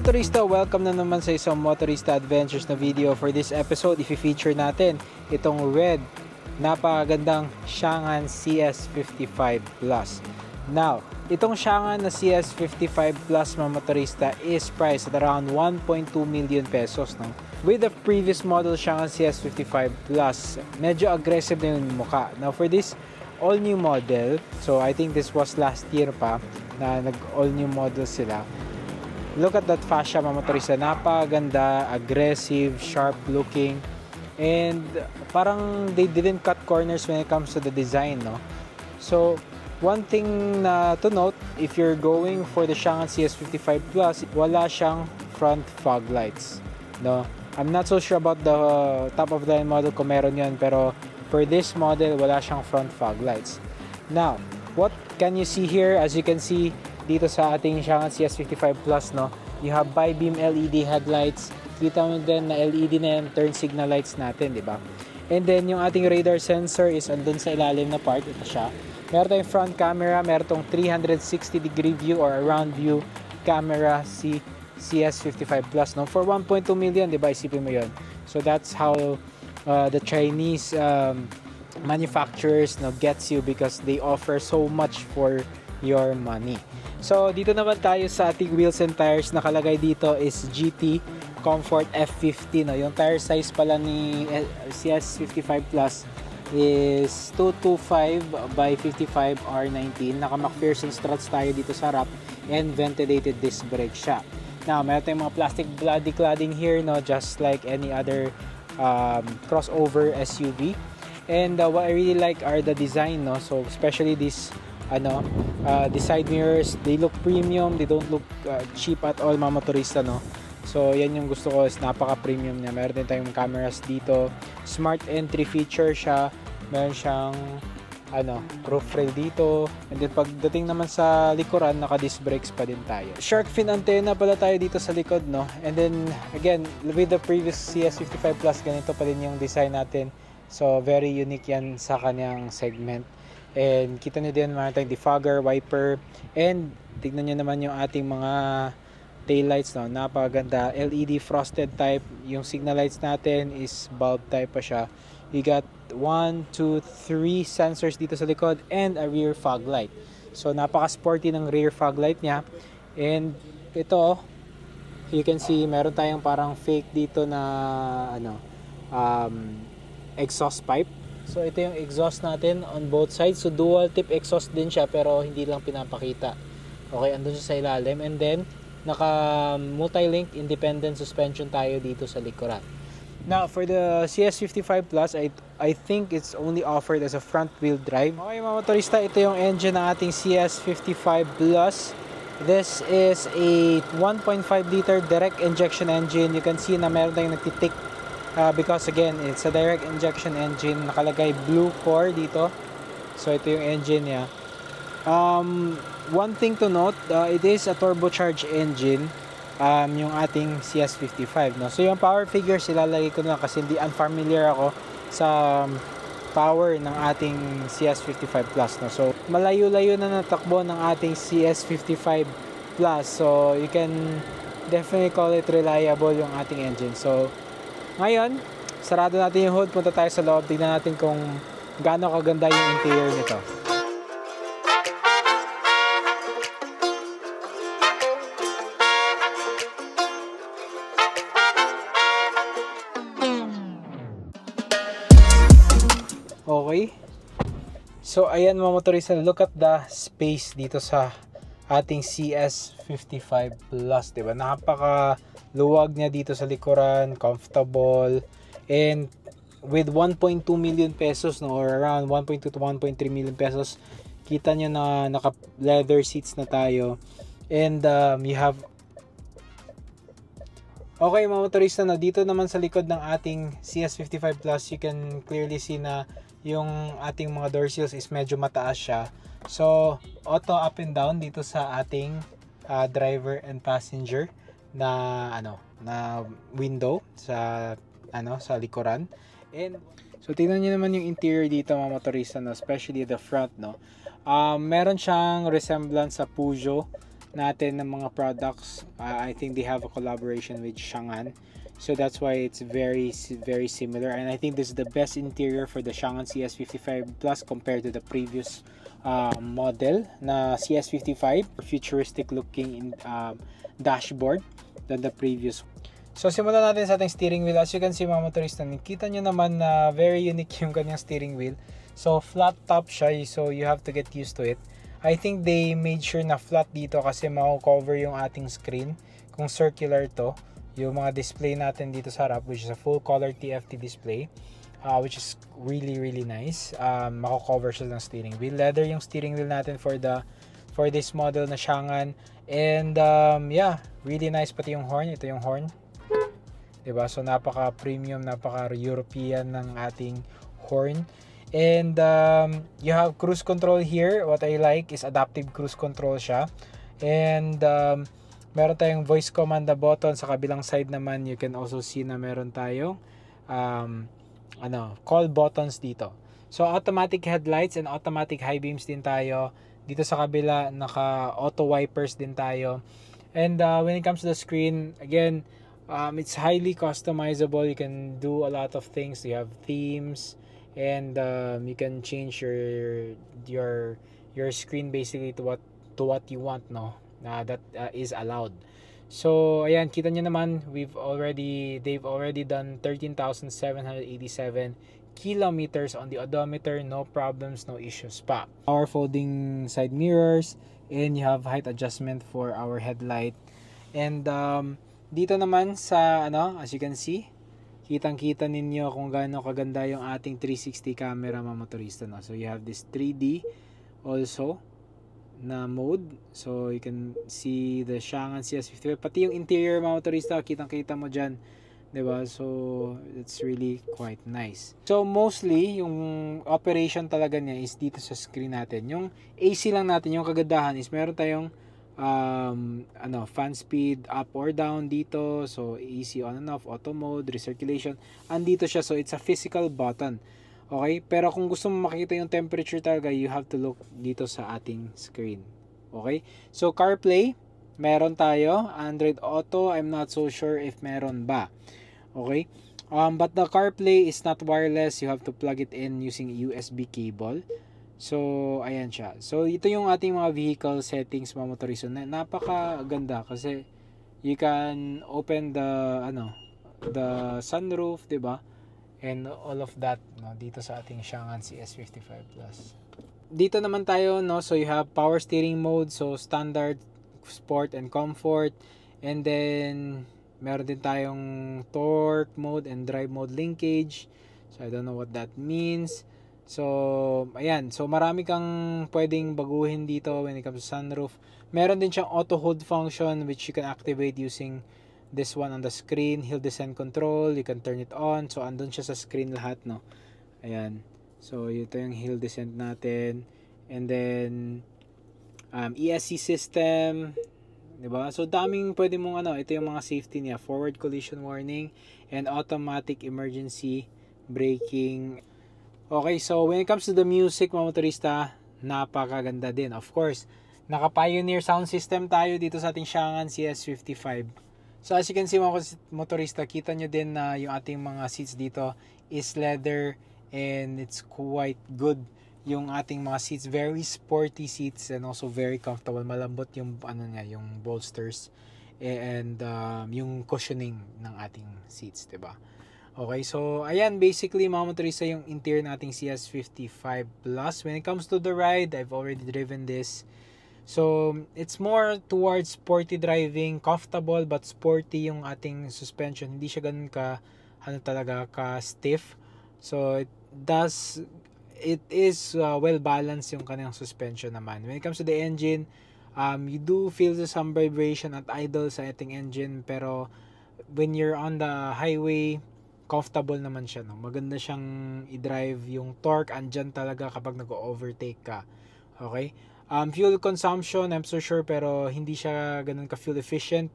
motorista, welcome na naman sa isang Motorista Adventures na video. For this episode, i-feature natin itong red, napakagandang Changan CS55 Plus. Now, itong Changan na CS55 Plus mga motorista is priced at around 1.2 million pesos. No? With the previous model Changan CS55 Plus, medyo aggressive na yung mukha. Now, for this all-new model, so I think this was last year pa na nag-all-new model sila. Look at that fascia mga motorista, napakaganda, aggressive, sharp looking, and parang they didn't cut corners when it comes to the design, no? So, one thing na to note, if you're going for the Changan CS55 Plus, wala siyang front fog lights, no? I'm not so sure about the top of the line model kung meron yun, pero for this model, wala siyang front fog lights. Now, what can you see here? As you can see, dito sa ating Changan CS55 Plus, no, you have bi-beam LED headlights. Kita mo din na LED na yung turn signal lights natin, di ba? And then, yung ating radar sensor is andun sa ilalim na part. Ito siya. Meron tayong front camera. Meron tong 360 degree view or around view camera si CS55 Plus, no? For 1.2 million, di ba? Isipin mo yun. So, that's how the Chinese manufacturers, no, gets you because they offer so much for your money. So, dito naman tayo sa ating wheels and tires. Nakalagay dito is GT Comfort F50. No? Yung tire size pala ni CS55 Plus is 225 by 55 R19. Naka McPherson struts tayo dito sa wrap and ventilated disc brake siya. Now, meron tayong mga plastic body cladding here, no? Just like any other crossover SUV. And what I really like are the design, no? So, especially this the side mirrors, they look premium, they don't look cheap at all mga motorista, no? So yan yung gusto ko, is napaka premium niya. Meron din tayong cameras dito, smart entry feature siya, meron siyang roof rail dito, and then pagdating naman sa likuran, naka disc brakes pa din tayo. Shark fin antenna pala tayo dito sa likod, no? And then again, with the previous CS55 Plus, ganito pa din yung design natin, so very unique yan sa kanyang segment. And kita nyo din, meron tayong defogger, wiper, and tignan nyo naman yung ating mga taillights, no? Napakaganda, LED frosted type. Yung signal lights natin is bulb type pa siya. We got 1, 2, 3 sensors dito sa likod and a rear fog light. So napaka-sporty ng rear fog light niya. And ito, you can see, meron tayong parang fake dito na exhaust pipe. So ito yung exhaust natin on both sides. So dual tip exhaust din siya pero hindi lang pinapakita. Okay, andun siya sa ilalim. And then naka multi-link independent suspension tayo dito sa likuran. Now for the CS55 Plus, I think it's only offered as a front wheel drive. Okay mga motorista, ito yung engine ng ating CS55 Plus. This is a 1.5 liter direct injection engine. You can see na meron tayong nagtitik. Because again, it's a direct injection engine. Nakalagay blue core dito. So ito yung engine niya. One thing to note, it is a turbocharged engine, yung ating CS55, no? So yung power figures ilalagay ko na kasi hindi unfamiliar ako sa power ng ating CS55 Plus, no? So malayo-layo na natakbo ng ating CS55 Plus. So you can definitely call it reliable yung ating engine. So ngayon, sarado natin yung hood, punta tayo sa loob, tignan natin kung gaano kaganda yung interior nito. Okay. So ayan mga motorista, look at the space dito sa ating CS55 Plus, diba? Napaka luwag niya dito sa likuran, comfortable, and with 1.2 million pesos, no, or around 1.2 to 1.3 million pesos, kita nyo na naka leather seats na tayo. And you have okay mga motorista, na dito naman sa likod ng ating CS55 Plus, you can clearly see na yung ating mga door seals is medyo mataas siya. So auto up and down dito sa ating driver and passenger na na window sa sa likuran. And so tingnan niyo naman yung interior dito mga motorista, no, especially the front, no. Meron siyang resemblance sa Peugeot natin ng mga products, I think they have a collaboration with Changan. So that's why it's very similar, and I think this is the best interior for the Changan CS55 Plus compared to the previous model na CS55, futuristic looking dashboard than the previous. So simulan natin sa ating steering wheel. As you can see mga motorista, nakita nyo naman na very unique yung kanyang steering wheel. So flat top siya, so you have to get used to it. I think they made sure na flat dito kasi mako-cover yung ating screen kung circular to. Yung mga display natin dito sa harap, which is a full color TFT display, which is really nice. Mako-cover siya ng steering wheel. Leather yung steering wheel natin for this model na Changan. And yeah, really nice. Pati yung horn, ito yung horn, diba? So napaka premium, napaka European ng ating horn. And you have cruise control here. What I like is adaptive cruise control siya. And meron tayong voice command na button. Sa kabilang side naman, you can also see na meron tayong call buttons dito. So automatic headlights and automatic high beams din tayo. Dito sa kabila, naka auto wipers din tayo. And when it comes to the screen, again, it's highly customizable. You can do a lot of things. You have themes, and you can change your screen basically to what you want, no? That is allowed. So ayan, kita nyo naman, they've already done 13,787 kilometers on the odometer. No problems, no issues pa. Power folding side mirrors, and you have height adjustment for our headlight. And dito naman sa as you can see, kitang-kita ninyo kung gaano kaganda yung ating 360 camera mga motorista, no? So you have this 3D also na mode, so you can see the Changan CS55, pati yung interior mga motorista, kitang-kita mo dyan, diba? So it's really quite nice. So mostly yung operation talaga niya is dito sa screen natin. Yung AC lang natin, yung kagandahan is meron tayong fan speed up or down dito, so AC on and off, auto mode, recirculation, andito siya, so it's a physical button. Okay, pero kung gusto mo makita yung temperature talaga, you have to look dito sa ating screen. Okay, so CarPlay, meron tayo. Android Auto, I'm not so sure if meron ba. Okay, but the CarPlay is not wireless. You have to plug it in using USB cable. So ayan siya. So ito yung ating mga vehicle settings mga motorista. Napakaganda kasi you can open the sunroof, diba? And all of that, no, dito sa ating Changan CS55 Plus. Dito naman tayo, no, so you have power steering mode, so standard, sport, and comfort. And then meron din tayong torque mode and drive mode linkage. So I don't know what that means. So ayan, so marami kang pwedeng baguhin dito when it comes to sunroof. Meron din siyang auto hold function which you can activate using this one on the screen. Hill descent control, you can turn it on. So andun siya sa screen lahat, no. Ayan. So ito yung hill descent natin. And then ESC system, 'di ba? So daming pwede mong ito yung mga safety niya, forward collision warning and automatic emergency braking. Okay, so when it comes to the music mga motorista, napakaganda din. Of course, naka-Pioneer sound system tayo dito sa ating Changan CS55. So as you can see mga motorista, kita nyo din na yung ating mga seats dito is leather and it's quite good. Yung ating mga seats, very sporty seats and also very comfortable. Malambot yung yung bolsters and yung cushioning ng ating seats, 'di ba? Okay, so ayan basically mga motorista yung interior nating CS55 Plus. When it comes to the ride, I've already driven this. So, it's more towards sporty driving, comfortable but sporty yung ating suspension. Hindi siya ganun ka stiff. So, it is well balanced yung kanyang suspension naman. When it comes to the engine, you do feel some vibration at idle sa ating engine, pero when you're on the highway, comfortable naman siya, no? Maganda siyang i-drive, yung torque andyan talaga kapag nag-overtake ka. Okay? Fuel consumption, I'm so sure, pero hindi siya ganun ka-fuel efficient.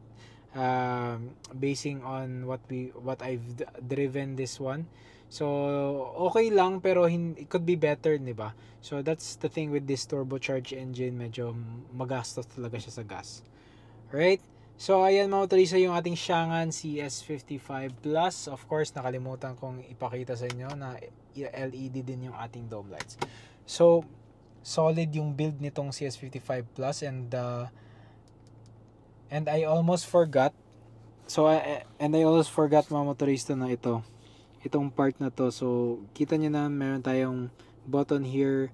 Basing on what I've driven this one. So, okay lang, pero it could be better, di ba? So, that's the thing with this turbocharged engine. Medyo magastos talaga siya sa gas. Right? So, ayan mga motorista yung ating Changan CS55 Plus. Of course, nakalimutan kong ipakita sa inyo na LED din yung ating dome lights. So, solid yung build nitong CS55 Plus and I almost forgot. I almost forgot mga motorista na itong part na to. So, kita nyo na meron tayong button here.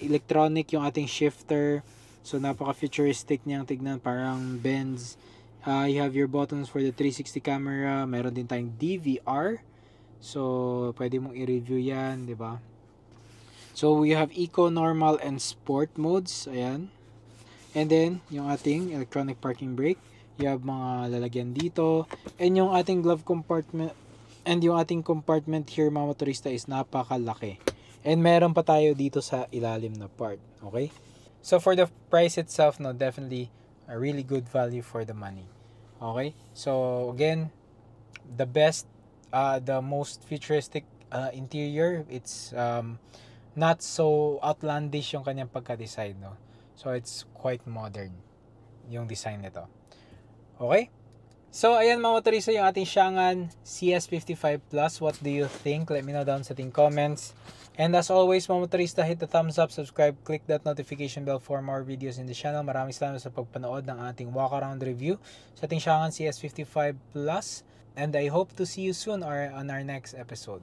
Electronic yung ating shifter. So, napaka-futuristic niyang tignan. Parang Benz. You have your buttons for the 360 camera. Meron din tayong DVR. So, pwede mong i-review yan, di ba? So, we have Eco, Normal, and Sport modes. Ayan. And then, yung ating electronic parking brake. You have mga lalagyan dito. And yung ating glove compartment. And yung ating compartment here, mga motorista, is napakalaki. And meron pa tayo dito sa ilalim na part. Okay? So, for the price itself, no, definitely a really good value for the money. Okay? So, again, the best, the most futuristic interior. It's not so outlandish yung kanyang pagka-design, no? So, it's quite modern yung design nito. Okay? So, ayan mga motorista yung ating Changan CS55 Plus. What do you think? Let me know down sa ating comments. And as always, mga motorista, hit the thumbs up, subscribe, click that notification bell for more videos in the channel. Maraming salamat sa pagpanood ng ating walk-around review sa ating Changan CS55 Plus. And I hope to see you soon or on our next episode.